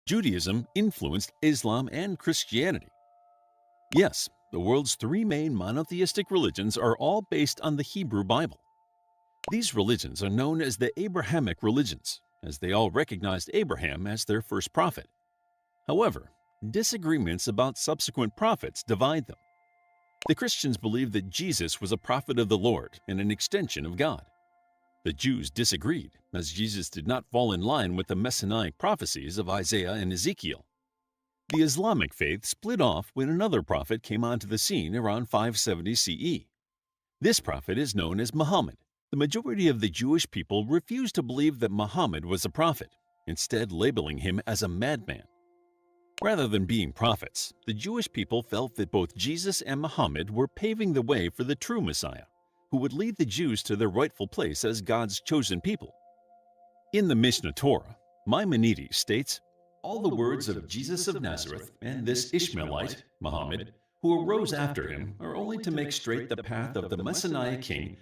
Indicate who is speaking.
Speaker 1: Judaism influenced Islam and Christianity. Yes, the world's three main monotheistic religions are all based on the Hebrew Bible. These religions are known as the Abrahamic religions, as they all recognized Abraham as their first prophet. However, disagreements about subsequent prophets divide them. The Christians believe that Jesus was a prophet of the Lord and an extension of God. The Jews disagreed, as Jesus did not fall in line with the messianic prophecies of Isaiah and Ezekiel. The Islamic faith split off when another prophet came onto the scene around 570 CE. This prophet is known as Muhammad. The majority of the Jewish people refused to believe that Muhammad was a prophet, instead labeling him as a madman. Rather than being prophets, the Jewish people felt that both Jesus and Muhammad were paving the way for the true Messiah, who would lead the Jews to their rightful place as God's chosen people. In the Mishnah Torah, Maimonides states, "All the words of Jesus of Nazareth and this Ishmaelite, Muhammad, who arose after him, are only to make straight the path of the Messianic king